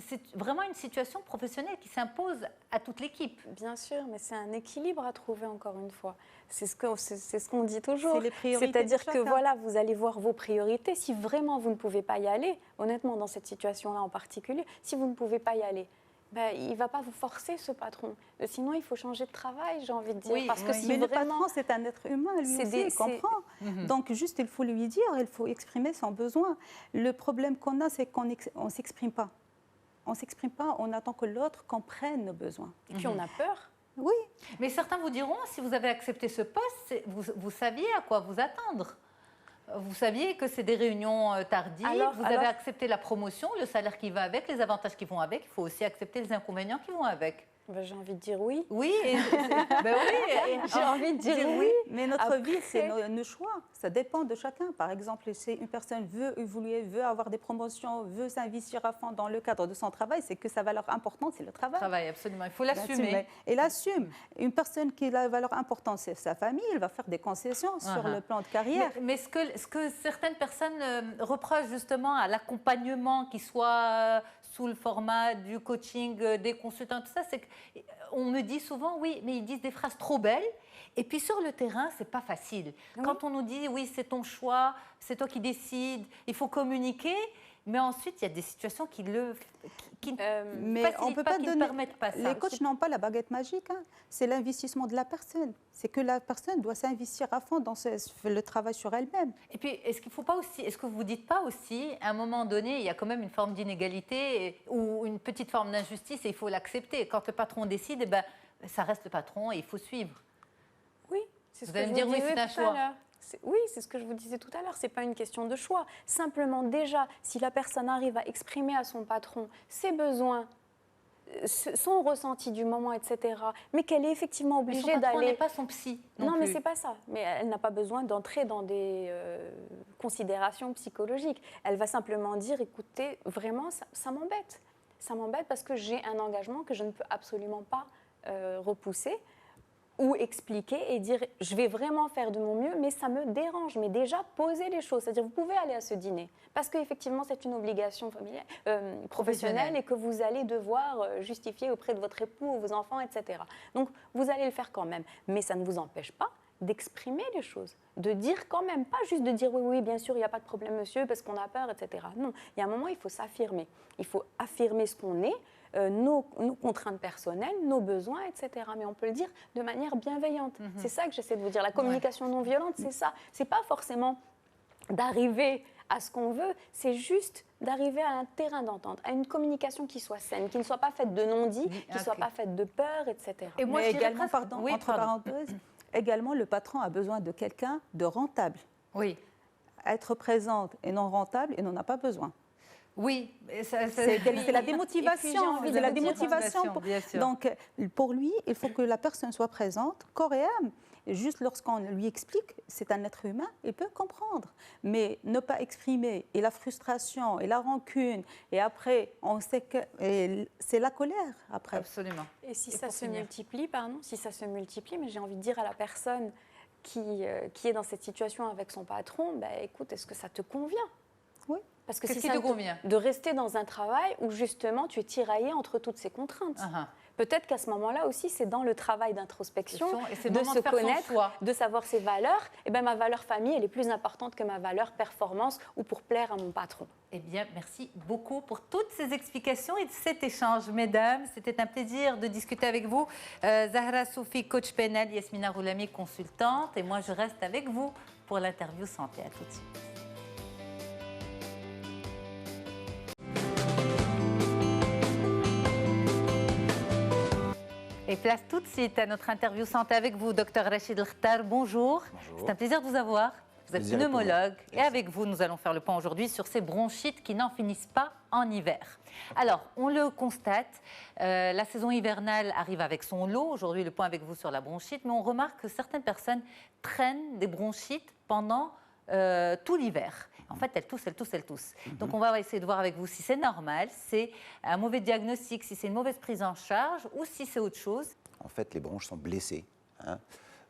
c'est vraiment une situation professionnelle qui s'impose à toute l'équipe. Bien sûr, mais c'est un équilibre à trouver encore une fois. C'est ce qu'on dit toujours. C'est les priorités. C'est-à-dire que voilà, vous allez voir vos priorités. Si vraiment vous ne pouvez pas y aller, honnêtement, dans cette situation-là en particulier, si vous ne pouvez pas y aller, il ne va pas vous forcer, ce patron. Sinon, il faut changer de travail, j'ai envie de dire. Oui, parce que mais le patron, c'est un être humain, lui aussi, il comprend. Donc, juste, il faut lui dire, il faut exprimer son besoin. Le problème qu'on a, c'est qu'on ne s'exprime pas. On ne s'exprime pas, on attend que l'autre comprenne nos besoins. Et puis, on a peur. Oui. Mais certains vous diront, si vous avez accepté ce poste, vous saviez à quoi vous attendre. Vous saviez que c'est des réunions tardives, vous avez accepté la promotion, le salaire qui va avec, les avantages qui vont avec, il faut aussi accepter les inconvénients qui vont avec. J'ai envie de dire oui. Oui, oui. J'ai envie de dire oui. Mais notre vie, c'est nos choix. Ça dépend de chacun. Par exemple, si une personne veut avoir des promotions, veut s'investir à fond dans le cadre de son travail, c'est que sa valeur importante, c'est le travail. Travail, absolument. Il faut l'assumer. Et l'assume. Une personne qui a la valeur importante, c'est sa famille, elle va faire des concessions sur le plan de carrière. Mais ce que certaines personnes reprochent justement à l'accompagnement qui soit sous le format du coaching, des consultants, tout ça, c'est qu'on me dit souvent, oui, mais ils disent des phrases trop belles. Et puis sur le terrain, c'est pas facile. Oui. Quand on nous dit, oui, c'est ton choix, c'est toi qui décides, il faut communiquer. Mais ensuite, il y a des situations qui ne permettent pas ça. Les coachs n'ont pas la baguette magique. Hein. C'est l'investissement de la personne. C'est que la personne doit s'investir à fond dans le travail sur elle-même. Et puis, est-ce que vous ne dites pas aussi, à un moment donné, il y a quand même une forme d'inégalité ou une petite forme d'injustice et il faut l'accepter. Quand le patron décide, ça reste le patron et il faut suivre. Oui, c'est ce que je vous disais c'est un choix. Oui, c'est ce que je vous disais tout à l'heure, ce n'est pas une question de choix. Simplement déjà, si la personne arrive à exprimer à son patron ses besoins, son ressenti du moment, etc., mais qu'elle est effectivement obligée d'aller... Elle n'est pas son psy non plus. Mais ce n'est pas ça. Mais elle n'a pas besoin d'entrer dans des considérations psychologiques. Elle va simplement dire, écoutez, vraiment, ça m'embête. Ça m'embête parce que j'ai un engagement que je ne peux absolument pas repousser. Ou expliquer et dire je vais vraiment faire de mon mieux, mais ça me dérange. Mais déjà, poser les choses. C'est-à-dire, vous pouvez aller à ce dîner parce qu'effectivement, c'est une obligation familiale, professionnelle et que vous allez devoir justifier auprès de votre époux ou vos enfants, etc. Donc, vous allez le faire quand même. Mais ça ne vous empêche pas d'exprimer les choses, de dire quand même, pas juste de dire oui, bien sûr, il n'y a pas de problème, monsieur, parce qu'on a peur, etc. Non, il y a un moment, il faut s'affirmer. Il faut affirmer ce qu'on est, nos contraintes personnelles, nos besoins, etc. Mais on peut le dire de manière bienveillante. C'est ça que j'essaie de vous dire. La communication non violente, c'est ça. C'est pas forcément d'arriver à ce qu'on veut, c'est juste d'arriver à un terrain d'entente, à une communication qui soit saine, qui ne soit pas faite de non-dits, qui ne soit pas faite de peur, etc. Et moi, également, entre parenthèses, également, le patron a besoin de quelqu'un de rentable. Oui. Être présente et non rentable, il n'en a pas besoin. Oui, c'est la démotivation. C'est la démotivation. Donc, pour lui, il faut que la personne soit présente, corps et âme. Et juste lorsqu'on lui explique, c'est un être humain, il peut comprendre. Mais ne pas exprimer, et la frustration, et la rancune, et après, on sait que c'est la colère, après. Absolument. Et si ça se multiplie, mais j'ai envie de dire à la personne qui est dans cette situation avec son patron, écoute, est-ce que ça te convient ? Oui. Parce que si ça te convient de rester dans un travail où justement tu es tiraillé entre toutes ces contraintes. peut-être qu'à ce moment-là aussi, c'est dans le travail d'introspection, de se faire connaître, de savoir ses valeurs. Et bien, ma valeur famille, elle est plus importante que ma valeur performance ou pour plaire à mon patron. Eh bien, merci beaucoup pour toutes ces explications et cet échange, mesdames. C'était un plaisir de discuter avec vous. Zahra Soufi, coach PNL, Yasmina Roulami, consultante. Et moi, je reste avec vous pour l'interview santé. À tout de suite. Et place tout de suite à notre interview santé avec vous, Dr Rachid El-Khtar. Bonjour. Bonjour. C'est un plaisir de vous avoir. Vous êtes pneumologue et avec vous, nous allons faire le point aujourd'hui sur ces bronchites qui n'en finissent pas en hiver. Alors, on le constate, la saison hivernale arrive avec son lot. Aujourd'hui, le point avec vous sur la bronchite, mais on remarque que certaines personnes traînent des bronchites pendant tout l'hiver. En fait, elles toussent. Donc, on va essayer de voir avec vous si c'est normal, c'est un mauvais diagnostic, si c'est une mauvaise prise en charge ou si c'est autre chose. En fait, les bronches sont blessées,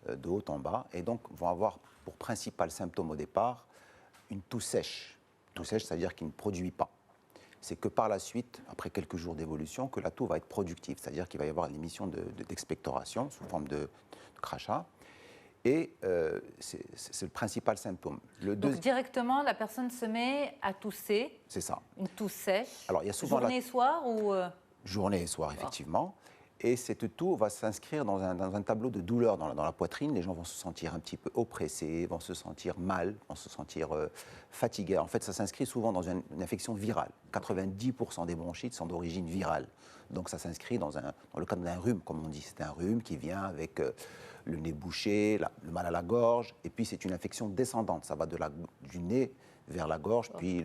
de haut en bas, et donc vont avoir pour principal symptôme au départ une toux sèche. Toux sèche, c'est-à-dire qu'il ne produit pas. C'est que par la suite, après quelques jours d'évolution, que la toux va être productive, c'est-à-dire qu'il va y avoir l'émission d'expectoration sous forme de crachat. Et c'est le principal symptôme. Donc directement, la personne se met à tousser. C'est ça. Une toux sèche. Alors, il y a souvent journée et soir ou Journée et soir, effectivement. Et cette toux va s'inscrire dans un tableau de douleur dans la poitrine. Les gens vont se sentir un petit peu oppressés, vont se sentir mal, vont se sentir fatigués. En fait, ça s'inscrit souvent dans une infection virale. 90% des bronchites sont d'origine virale. Donc ça s'inscrit dans le cadre d'un rhume, comme on dit. C'est un rhume qui vient avec le nez bouché, le mal à la gorge. Et puis c'est une infection descendante. Ça va du nez vers la gorge, puis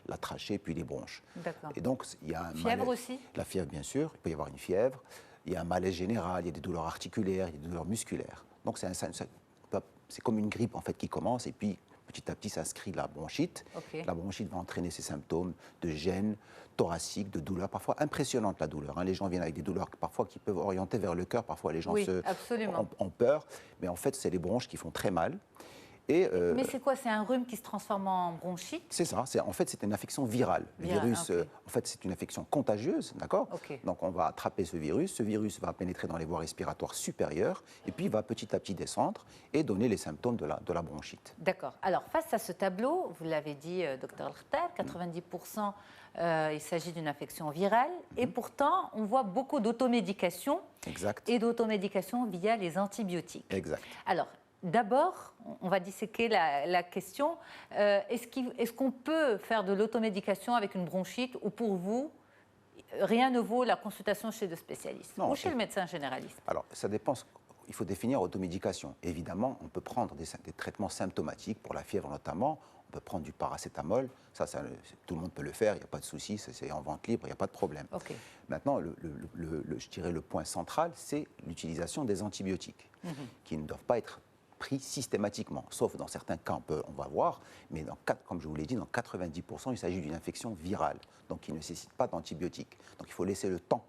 la trachée, puis les bronches. D'accord. Et donc, il y a un fièvre aussi. La fièvre, bien sûr. Il peut y avoir une fièvre. Il y a un malaise général, il y a des douleurs articulaires, il y a des douleurs musculaires. Donc c'est comme une grippe en fait qui commence et puis petit à petit s'inscrit la bronchite. Okay. La bronchite va entraîner ces symptômes de gêne thoracique, de douleur, parfois impressionnante la douleur. Les gens viennent avec des douleurs parfois qui peuvent orienter vers le cœur, parfois les gens ont peur, mais en fait c'est les bronches qui font très mal. Mais c'est quoi? C'est un rhume qui se transforme en bronchite? C'est ça. En fait, c'est une infection virale. Le virus, en fait, c'est une infection contagieuse, d'accord? Donc, on va attraper ce virus. Ce virus va pénétrer dans les voies respiratoires supérieures et puis va petit à petit descendre et donner les symptômes de la bronchite. D'accord. Alors, face à ce tableau, vous l'avez dit, Dr El-Khtar, 90%, il s'agit d'une infection virale. Et pourtant, on voit beaucoup d'automédication. Exact. Et d'automédication via les antibiotiques. Exact. Alors, d'abord, on va disséquer la question. Est-ce qu'on peut faire de l'automédication avec une bronchite ou pour vous, rien ne vaut la consultation chez le spécialiste ou chez le médecin généraliste? Alors, ça dépend. Il faut définir automédication. Évidemment, on peut prendre des traitements symptomatiques pour la fièvre notamment. On peut prendre du paracétamol. Ça, tout le monde peut le faire. Il n'y a pas de souci. C'est en vente libre. Il n'y a pas de problème. Okay. Maintenant, je dirais le point central, c'est l'utilisation des antibiotiques qui ne doivent pas être pris systématiquement, sauf dans certains cas, on va voir, mais comme je vous l'ai dit, dans 90%, il s'agit d'une infection virale, donc qui ne nécessite pas d'antibiotiques. Donc il faut laisser le temps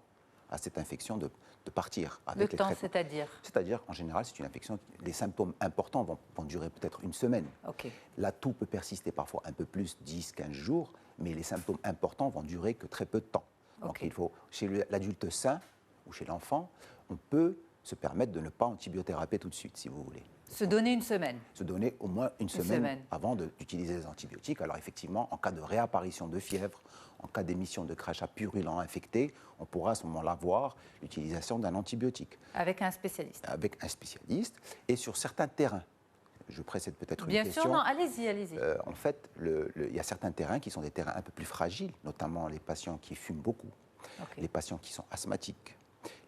à cette infection de partir avec les traitements. C'est-à-dire? C'est-à-dire, en général, c'est une infection, les symptômes importants vont durer peut-être une semaine. Okay. La toux peut persister parfois un peu plus, 10-15 jours, mais les symptômes importants vont durer que très peu de temps. Donc il faut, chez l'adulte sain ou chez l'enfant, on peut se permettre de ne pas antibiothérapie tout de suite, si vous voulez. Se donner une semaine. Se donner au moins une semaine avant d'utiliser les antibiotiques. Alors effectivement, en cas de réapparition de fièvre, en cas d'émission de crachat purulent infecté, on pourra à ce moment-là voir l'utilisation d'un antibiotique. Avec un spécialiste. Avec un spécialiste. Et sur certains terrains, je précède peut-être une question. Bien sûr, non, allez-y. En fait, il y a certains terrains qui sont des terrains un peu plus fragiles, notamment les patients qui fument beaucoup, les patients qui sont asthmatiques,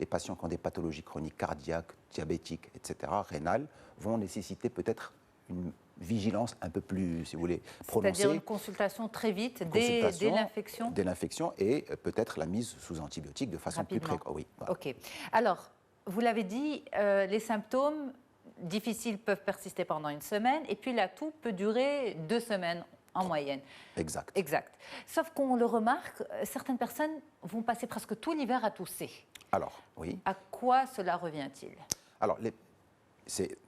les patients qui ont des pathologies chroniques cardiaques, diabétiques, etc., rénales, vont nécessiter peut-être une vigilance un peu plus, si vous voulez, prononcée. C'est-à-dire une consultation très vite, dès l'infection? Dès l'infection et peut-être la mise sous antibiotiques de façon plus précoce. Oui, voilà. OK. Alors, vous l'avez dit, les symptômes difficiles peuvent persister pendant une semaine et puis la toux peut durer 2 semaines en moyenne. Exact. Sauf qu'on le remarque, certaines personnes vont passer presque tout l'hiver à tousser. Alors, oui. À quoi cela revient-il? Alors,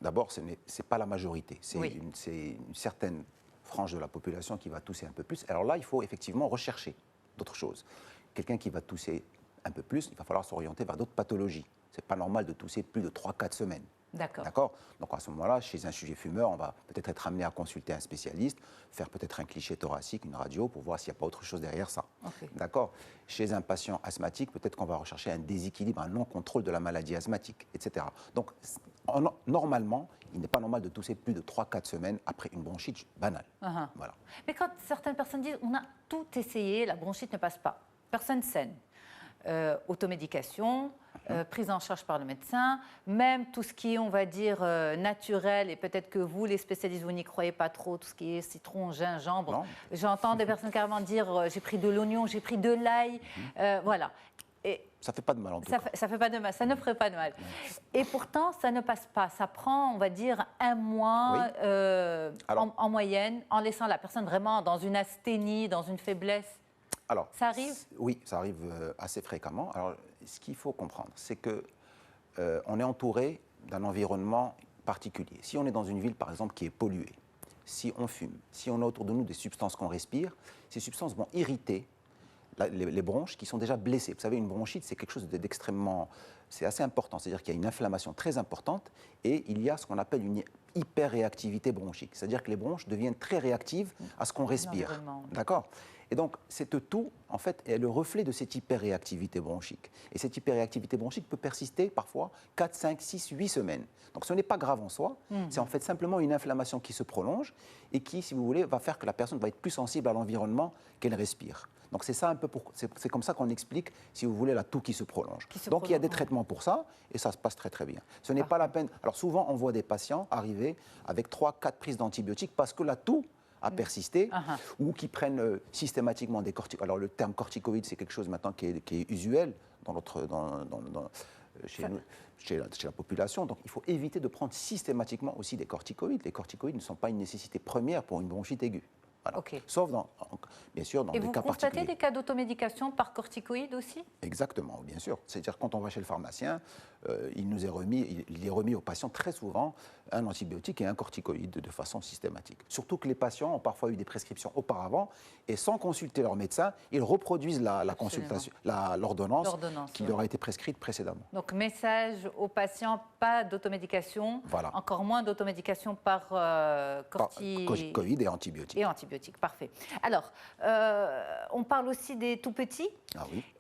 d'abord, ce n'est pas la majorité. C'est une certaine frange de la population qui va tousser un peu plus. Alors là, il faut effectivement rechercher d'autres choses. Quelqu'un qui va tousser un peu plus, il va falloir s'orienter vers d'autres pathologies. Ce n'est pas normal de tousser plus de 3-4 semaines. D'accord. Donc à ce moment-là, chez un sujet fumeur, on va peut-être être amené à consulter un spécialiste, faire peut-être un cliché thoracique, une radio, pour voir s'il n'y a pas autre chose derrière ça. Okay. D'accord. Chez un patient asthmatique, peut-être qu'on va rechercher un déséquilibre, un non-contrôle de la maladie asthmatique, etc. Donc normalement, il n'est pas normal de tousser plus de 3-4 semaines après une bronchite banale. Voilà. Mais quand certaines personnes disent on a tout essayé, la bronchite ne passe pas, personne saine. Automédication, prise en charge par le médecin, même tout ce qui est, on va dire, naturel, et peut-être que vous, les spécialistes, vous n'y croyez pas trop, tout ce qui est citron, gingembre. J'entends des personnes carrément dire j'ai pris de l'oignon, j'ai pris de l'ail, voilà. Et ça ne fait pas de mal en tout cas. Ça fait pas de mal, ça ne ferait pas de mal. Et pourtant, ça ne passe pas. Ça prend, on va dire, un mois en moyenne, en laissant la personne vraiment dans une asthénie, dans une faiblesse. Alors, ça arrive ? Oui, ça arrive assez fréquemment. Alors, ce qu'il faut comprendre, c'est que on est entouré d'un environnement particulier. Si on est dans une ville, par exemple, qui est polluée, si on fume, si on a autour de nous des substances qu'on respire, ces substances vont irriter les bronches qui sont déjà blessées. Vous savez, une bronchite, c'est quelque chose d'extrêmement... C'est assez important, c'est-à-dire qu'il y a une inflammation très importante et il y a ce qu'on appelle une hyperréactivité bronchique. C'est-à-dire que les bronches deviennent très réactives à ce qu'on respire. D'accord ? Et donc, cette toux, en fait, est le reflet de cette hyperréactivité bronchique. Et cette hyperréactivité bronchique peut persister parfois 4, 5, 6, 8 semaines. Donc, ce n'est pas grave en soi. C'est en fait simplement une inflammation qui se prolonge et qui, si vous voulez, va faire que la personne va être plus sensible à l'environnement qu'elle respire. Donc, c'est ça un peu c'est comme ça qu'on explique, si vous voulez, la toux qui se prolonge. Donc, il y a des traitements pour ça et ça se passe très, très bien. Ce n'est pas la peine... Alors, souvent, on voit des patients arriver avec 3, 4 prises d'antibiotiques parce que la toux à persister, ou qui prennent systématiquement des corticoïdes. Alors le terme corticoïde, c'est quelque chose maintenant qui est usuel chez la population. Donc il faut éviter de prendre systématiquement aussi des corticoïdes. Les corticoïdes ne sont pas une nécessité première pour une bronchite aiguë. Voilà. Sauf, bien sûr, dans des cas particuliers. Et vous constatez des cas d'automédication par corticoïdes aussi ? Exactement, bien sûr. C'est-à-dire quand on va chez le pharmacien, il est remis aux patients très souvent un antibiotique et un corticoïde de façon systématique. Surtout que les patients ont parfois eu des prescriptions auparavant et sans consulter leur médecin, ils reproduisent l'ordonnance qui leur a été prescrite précédemment. Donc message aux patients, pas d'automédication, encore moins d'automédication par corticoïdes et antibiotiques. Parfait. Alors, on parle aussi des tout-petits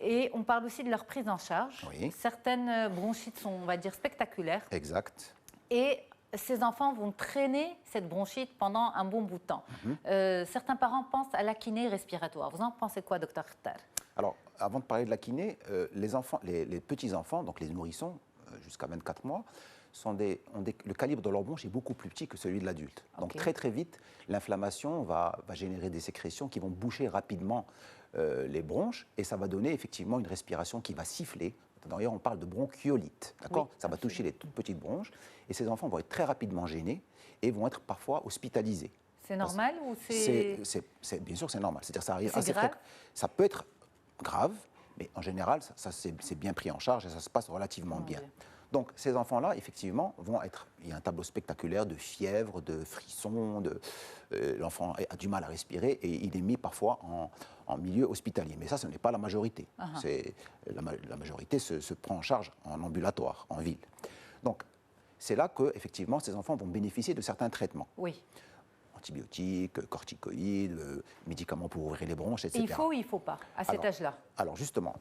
et on parle aussi de leur prise en charge. Certaines bronchites sont, on va dire, spectaculaires. Exact. Et ces enfants vont traîner cette bronchite pendant un bon bout de temps. Certains parents pensent à l'apnée respiratoire. Vous en pensez quoi, docteur Khattar ? Alors, avant de parler de l'apnée, les petits-enfants, donc les nourrissons, jusqu'à 24 mois, le calibre de leur bronche est beaucoup plus petit que celui de l'adulte. Donc très très vite, l'inflammation va générer des sécrétions qui vont boucher rapidement les bronches et ça va donner effectivement une respiration qui va siffler. D'ailleurs, on parle de bronchiolite. D'accord ? Ça va toucher les toutes petites bronches et ces enfants vont être très rapidement gênés et vont être parfois hospitalisés. C'est normal ou c'est... Bien sûr, c'est normal. C'est-à-dire ça arrive assez grave. Ça peut être grave, mais en général, ça c'est bien pris en charge et ça se passe relativement bien. Donc, ces enfants-là, effectivement, il y a un tableau spectaculaire de fièvre, de frissons, l'enfant a du mal à respirer et il est mis parfois en milieu hospitalier. Mais ça, ce n'est pas la majorité. La majorité se prend en charge en ambulatoire, en ville. Donc, c'est là que, effectivement, ces enfants vont bénéficier de certains traitements. Oui. Antibiotiques, corticoïdes, médicaments pour ouvrir les bronches, etc. Il faut ou il ne faut pas, à cet âge-là ? Alors, justement...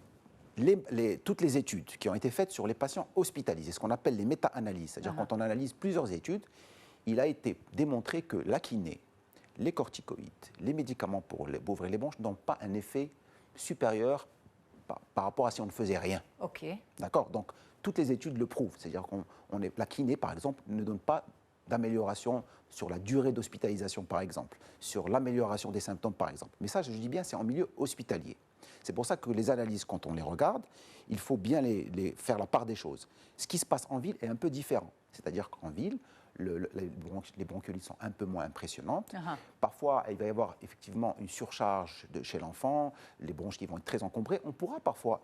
toutes les études qui ont été faites sur les patients hospitalisés, ce qu'on appelle les méta-analyses, c'est-à-dire quand on analyse plusieurs études, il a été démontré que l'apnée, les corticoïdes, les médicaments pour ouvrir les bronches n'ont pas un effet supérieur par rapport à si on ne faisait rien. OK. D'accord ? Donc, toutes les études le prouvent. C'est-à-dire que la kiné, par exemple, ne donne pas d'amélioration sur la durée d'hospitalisation, par exemple, sur l'amélioration des symptômes, par exemple. Mais ça, je dis bien, c'est en milieu hospitalier. C'est pour ça que les analyses, quand on les regarde, il faut bien faire la part des choses. Ce qui se passe en ville est un peu différent. C'est-à-dire qu'en ville, les bronchiolites sont un peu moins impressionnantes. Parfois, il va y avoir effectivement une surcharge chez l'enfant, les bronches qui vont être très encombrées. On pourra parfois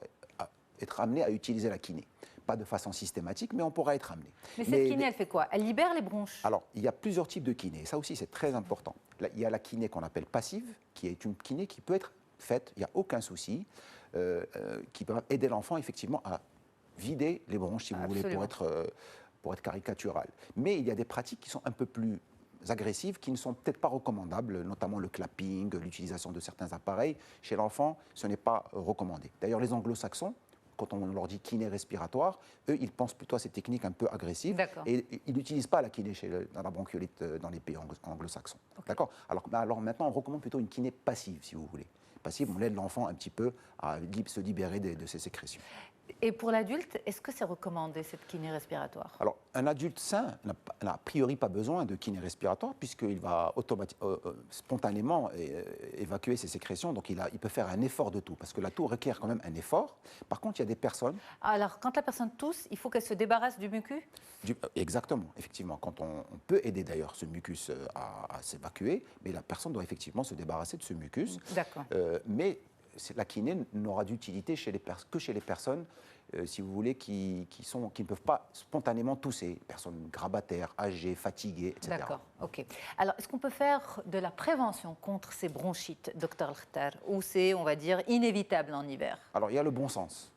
être amené à utiliser la kiné. Pas de façon systématique, mais on pourra être amené. Mais cette kiné, elle fait quoi ? Elle libère les bronches ? Alors, il y a plusieurs types de kiné. Ça aussi, c'est très important. Il y a la kiné qu'on appelle passive, qui est une kiné qui peut être faite, il n'y a aucun souci. qui peuvent aider l'enfant effectivement à vider les bronches, si vous voulez, pour être caricatural. Mais il y a des pratiques qui sont un peu plus agressives, qui ne sont peut-être pas recommandables, notamment le clapping, l'utilisation de certains appareils. Chez l'enfant, ce n'est pas recommandé. D'ailleurs, les anglo-saxons, quand on leur dit kiné respiratoire, eux, ils pensent plutôt à ces techniques un peu agressives. Et ils n'utilisent pas la kiné dans la bronchiolite dans les pays anglo-saxons. Okay. D'accord. Alors maintenant, on recommande plutôt une kiné passive, si vous voulez. Passive, on aide l'enfant un petit peu à se libérer de ses sécrétions. Et pour l'adulte, est-ce que c'est recommandé, cette kiné respiratoire? Alors, un adulte sain n'a a priori pas besoin de kiné respiratoire puisqu'il va spontanément évacuer ses sécrétions. Donc, il peut faire un effort de toux parce que la toux requiert quand même un effort. Par contre, il y a des personnes... Alors, quand la personne tousse, il faut qu'elle se débarrasse du mucus? Exactement, effectivement. Quand on peut aider d'ailleurs ce mucus à s'évacuer, mais la personne doit effectivement se débarrasser de ce mucus. D'accord. Mais la kiné n'aura d'utilité que chez les personnes, si vous voulez, qui ne peuvent pas spontanément tousser. Personnes grabataires, âgées, fatiguées, etc. D'accord, ok. Alors, est-ce qu'on peut faire de la prévention contre ces bronchites, docteur Al-Khattar, ou c'est, on va dire, inévitable en hiver? Alors, il y a le bon sens.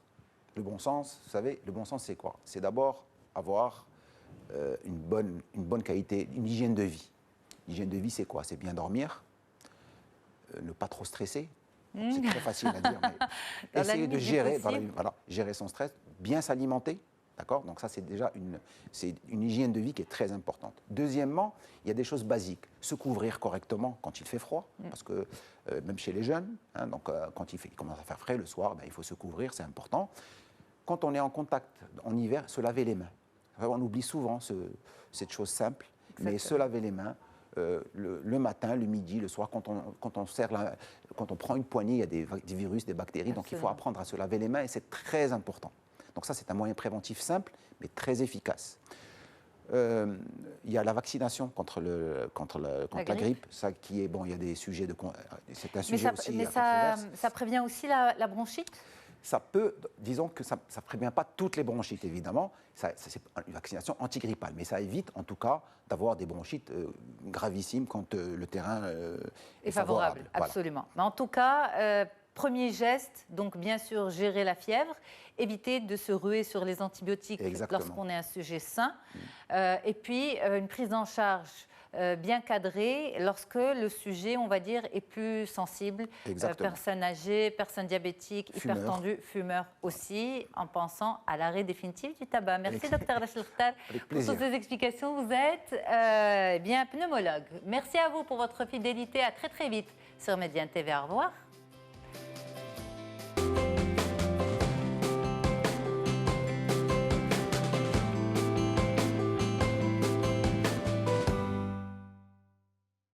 Le bon sens, vous savez, le bon sens, c'est quoi? C'est d'abord avoir une bonne qualité, une hygiène de vie. L'hygiène de vie, c'est quoi? C'est bien dormir, ne pas trop stresser. C'est très facile à dire, mais essayer de gérer, gérer son stress, bien s'alimenter, d'accord? Donc ça, c'est déjà une hygiène de vie qui est très importante. Deuxièmement, il y a des choses basiques. Se couvrir correctement quand il fait froid, parce que même chez les jeunes, donc, quand il commence à faire frais le soir, il faut se couvrir, c'est important. Quand on est en contact en hiver, se laver les mains. On oublie souvent cette chose simple, mais se laver les mains, le matin, le midi, le soir, quand on prend une poignée, il y a des virus, des bactéries, donc il faut apprendre à se laver les mains et c'est très important. Donc ça, c'est un moyen préventif simple, mais très efficace. Il y a la vaccination contre la grippe, ça qui est, bon, il y a des sujets c'est un sujet aussi. Mais ça prévient aussi la bronchite? Ça peut, disons que ça ne prévient pas toutes les bronchites, évidemment. C'est une vaccination antigrippale, mais ça évite, en tout cas, d'avoir des bronchites gravissimes quand le terrain est favorable. Absolument. Mais en tout cas, premier geste, donc bien sûr, gérer la fièvre, éviter de se ruer sur les antibiotiques lorsqu'on est un sujet sain, et puis une prise en charge bien cadrée lorsque le sujet, on va dire, est plus sensible. Personnes âgées, personnes diabétiques, hypertendues, fumeurs aussi, en pensant à l'arrêt définitif du tabac. Merci, docteur Rachel Al-Khattar, pour toutes ces explications. Vous êtes bien pneumologue. Merci à vous pour votre fidélité. À très très vite sur Médiane TV. Au revoir.